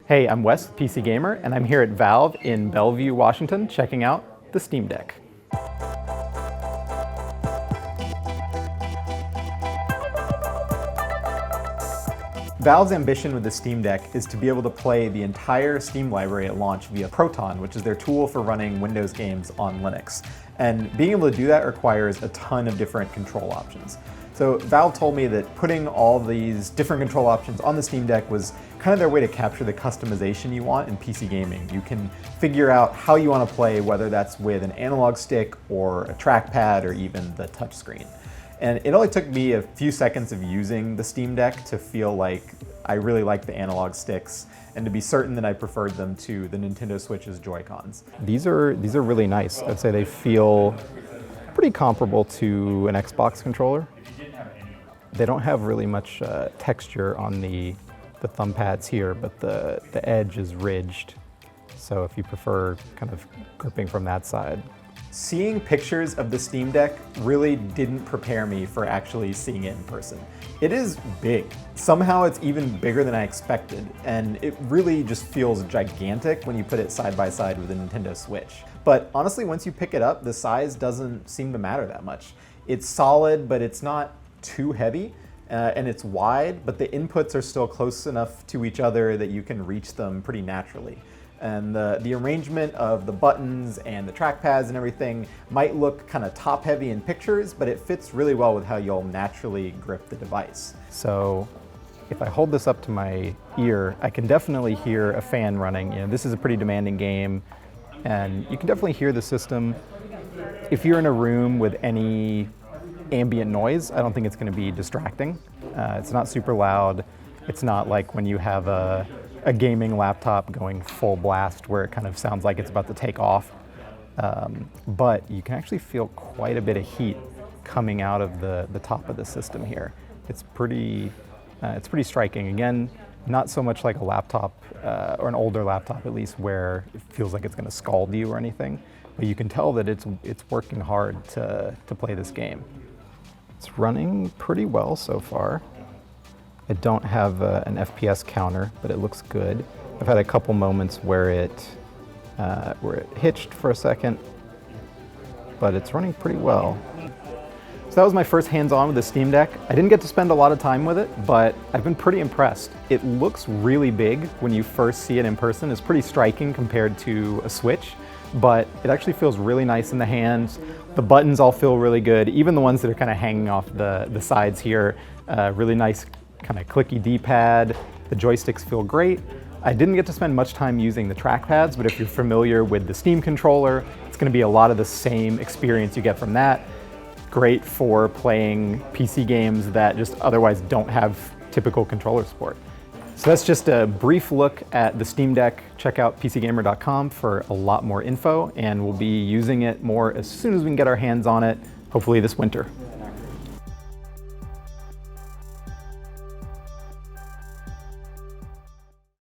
Hey, I'm Wes, PC Gamer, and I'm here at Valve in Bellevue, Washington, checking out the Steam Deck. Valve's ambition with the Steam Deck is to be able to play the entire Steam library at launch via Proton, which is their tool for running Windows games on Linux. And being able to do that requires a ton of different control options. So Valve told me that putting all these different control options on the Steam Deck was kind of their way to capture the customization you want in PC gaming. You can figure out how you want to play, whether that's with an analog stick or a trackpad or even the touchscreen. And it only took me a few seconds of using the Steam Deck to feel like I really like the analog sticks and to be certain that I preferred them to the Nintendo Switch's Joy-Cons. These are really nice. I'd say they feel pretty comparable to an Xbox controller. They don't have really much texture on the thumb pads here, but the edge is ridged. So if you prefer kind of gripping from that side. Seeing pictures of the Steam Deck really didn't prepare me for actually seeing it in person. It is big. Somehow it's even bigger than I expected, and it really just feels gigantic when you put it side by side with the Nintendo Switch. But honestly, once you pick it up, the size doesn't seem to matter that much. It's solid, but it's not too heavy, and it's wide, but the inputs are still close enough to each other that you can reach them pretty naturally. And the arrangement of the buttons and the trackpads and everything might look kind of top heavy in pictures, but it fits really well with how you'll naturally grip the device. So if I hold this up to my ear, I can definitely hear a fan running. You know, this is a pretty demanding game, and you can definitely hear the system. If you're in a room with any ambient noise, I don't think it's going to be distracting. It's not super loud. It's not like when you have a gaming laptop going full blast where it kind of sounds like it's about to take off. But you can actually feel quite a bit of heat coming out of the top of the system here. It's pretty striking. Again, not so much like a laptop, or an older laptop at least, where it feels like it's going to scald you or anything. But you can tell that it's working hard to play this game. It's running pretty well so far. I don't have an FPS counter, but it looks good. I've had a couple moments where it hitched for a second, but it's running pretty well. So that was my first hands-on with the Steam Deck. I didn't get to spend a lot of time with it, but I've been pretty impressed. It looks really big when you first see it in person. It's pretty striking compared to a Switch, but it actually feels really nice in the hands. The buttons all feel really good, even the ones that are kind of hanging off the sides here. Really nice kind of clicky D-pad. The joysticks feel great. I didn't get to spend much time using the trackpads, but if you're familiar with the Steam controller, it's going to be a lot of the same experience you get from that. Great for playing PC games that just otherwise don't have typical controller support. So that's just a brief look at the Steam Deck. Check out PCGamer.com for a lot more info, and we'll be using it more as soon as we can get our hands on it, hopefully this winter.